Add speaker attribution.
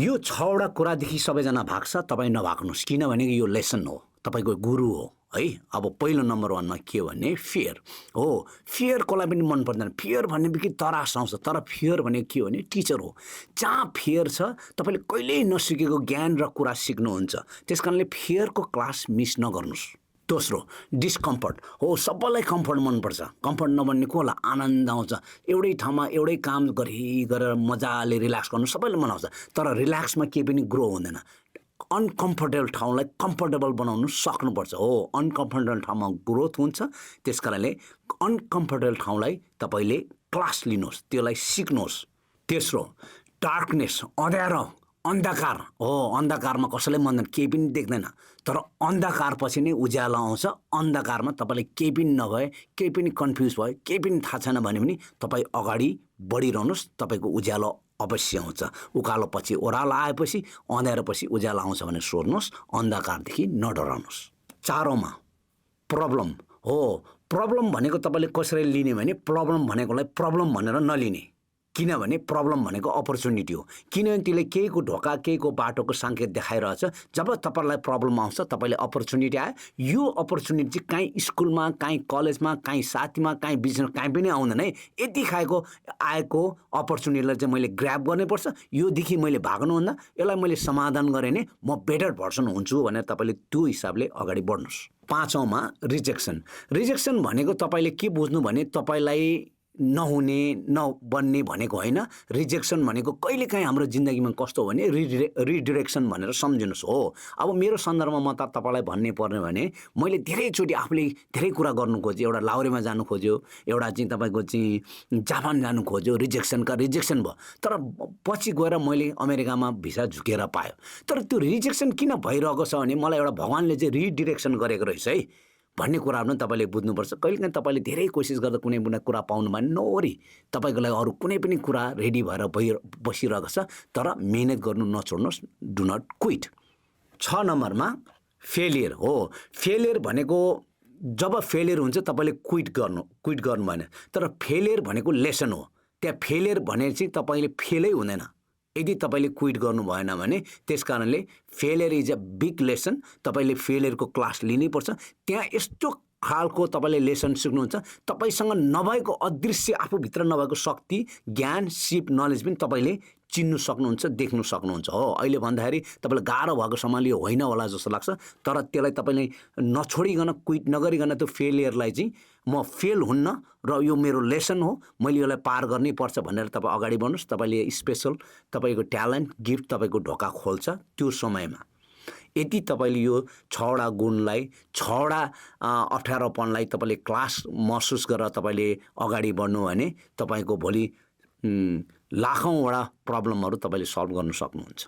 Speaker 1: यो 6वटा कुरादेखि सबैजना भाग्छ, तपाईँ नभाग्नुहोस्, किनभने यो लेसन हो, तपाईँको गुरु हो है। अब पहिलो नम्बर 1मा के हो भने फियर हो। फियर कसलाई पनि मन पर्दैन। फियर भन्ने बित्तिकै तरास आउँछ, तर फियर भनेको के हो भने टिचर हो। जहाँ फियर छ तपाईँले कहिल्यै नसिकेको ज्ञान र कुरा सिक्नुहुन्छ। त्यस कारणले फियरको क्लास मिस नगर्नुहोस्। दोस्रो डिस्कम्फर्ट हो। सबैलाई कम्फर्ट मनपर्छ। कम्फर्ट नभन्ने को होला? आनन्द आउँछ। एउटै ठाउँमा एउटै काम गरेर मजाले रिल्याक्स गर्नु सबैलाई मन आउँछ, तर रिल्याक्समा केही पनि ग्रो हुँदैन। अनकम्फर्टेबल ठाउँलाई कम्फर्टेबल बनाउनु सक्नुपर्छ हो। अनकम्फर्टेबल ठाउँमा ग्रोथ हुन्छ। त्यस कारणले अनकम्फर्टेबल ठाउँलाई तपाईँले क्लास लिनुहोस्, त्यसलाई सिक्नुहोस्। तेस्रो डार्कनेस, अँध्यारो, अन्धकार हो। अन्धकारमा कसैलाई मन केही पनि देख्दैन, तर अन्धकारपछि नै उज्यालो आउँछ। अन्धकारमा तपाईँले केही पनि नभए, केही पनि कन्फ्युज भयो, केही पनि थाहा छैन भने पनि तपाईँ अगाडि बढिरहनुहोस्, तपाईँको उज्यालो अवश्य आउँछ। उकालोपछि ओह्रालो आएपछि, अँध्यारोपछि उज्यालो आउँछ भने सोध्नुहोस्, अन्धकारदेखि नडराउनुहोस्। 4औँमा प्रब्लम हो। प्रब्लम भनेको तपाईँले कसरी लिने भने प्रब्लम भनेकोलाई प्रब्लम भनेर नलिने, किनभने प्रब्लम भनेको अपर्च्युनिटी हो। किनभने त्यसले केहीको ढोका, केहीको बाटोको सङ्केत देखाइरहेछ। जब तपाईँलाई प्रब्लम आउँछ, तपाईँले अपर्च्युनिटी आयो, यो अपर्च्युनिटी चाहिँ काहीँ स्कुलमा, काहीँ कलेजमा, काहीँ साथीमा, काहीँ बिजनेस, काहीँ पनि आउँदैन है। यति खाएको आएको अपर्च्युनिटीलाई चाहिँ मैले ग्र्याब गर्नुपर्छ। योदेखि मैले भाग्नुभन्दा यसलाई मैले समाधान गरेँ भने म बेटर भर्सन हुन्छु भनेर तपाईँले त्यो हिसाबले अगाडि बढ्नुहोस्। 5औँमा रिजेक्सन। रिजेक्सन भनेको तपाईँले के बुझ्नु भने तपाईँलाई नहुने, नबन्ने भनेको होइन। रिजेक्सन भनेको कहिलेकाहीँ हाम्रो जिन्दगीमा कस्तो हो भने रिडिरेक्सन भनेर सम्झिनुहोस् हो। अब मेरो सन्दर्भमा म तपाईँलाई भन्ने पर्ने भने मैले धेरैचोटि आफूले धेरै कुरा गर्नु खोजेँ। एउटा लाउरेमा जानु खोज्यो, एउटा चाहिँ तपाईँको चाहिँ जापान जानु खोज्यो, रिजेक्सन भयो। तर पछि गएर मैले अमेरिकामा भिसा झुकेर पायो। तर त्यो रिजेक्सन किन भइरहेको छ भने मलाई एउटा भगवान्ले चाहिँ रिडिरेक्सन गरेको रहेछ है भन्ने कुराहरू पनि तपाईँले बुझ्नुपर्छ। कहिलेकाहीँ तपाईँले धेरै कोसिस गर्दा कुनै पनि कुरा पाउनु भने नोरी तपाईँको लागि अरू कुनै पनि कुरा रेडी भएर बसिरहेको छ, तर मेहनत गर्नु नछोड्नुहोस्। Do not quit. 6 नम्बरमा फेलियर हो। फेलियर भनेको जब फेलियर हुन्छ तपाईँले क्विट गर्नु भएन, तर फेलियर भनेको लेसन हो। त्यहाँ फेलियर भने चाहिँ तपाईँले फेलै हुँदैन यदि तपाईँले क्विट गर्नु भएन भने। त्यस कारणले failure is a big lesson. तपाईँले फेलियरको क्लास लिनैपर्छ। त्यहाँ यस्तो खालको तपाईँले लेसन सिक्नुहुन्छ, तपाईँसँग नभएको अदृश्य, आफूभित्र नभएको शक्ति, ज्ञान, सिप, नलेज पनि तपाईँले चिन्नु सक्नुहुन्छ, देख्नु सक्नुहुन्छ हो। अहिले भन्दाखेरि तपाईँलाई गाह्रो भएको सम्मले यो होइन होला जस्तो लाग्छ, तर त्यसलाई तपाईँले नछोडिकन, क्विट नगरिकन त्यो फेलियरलाई चाहिँ म फेल हुन्न र यो मेरो लेसन हो, मैले यसलाई पार गर्नै पर्छ भनेर तपाईँ अगाडि बढ्नुहोस्। तपाईँले स्पेसल तपाईँको ट्यालेन्ट, गिफ्ट तपाईँको ढोका खोल्छ त्यो समयमा। यदि तपाईँले यो 6वटा गुणलाई, 6वटा अप्ठ्यारोपनलाई तपाईँले क्लास महसुस गरेर तपाईँले अगाडि बढ्नु भने तपाईँको भोलि लाखौँवटा प्रब्लमहरू तपाईँले सल्भ गर्न सक्नुहुन्छ।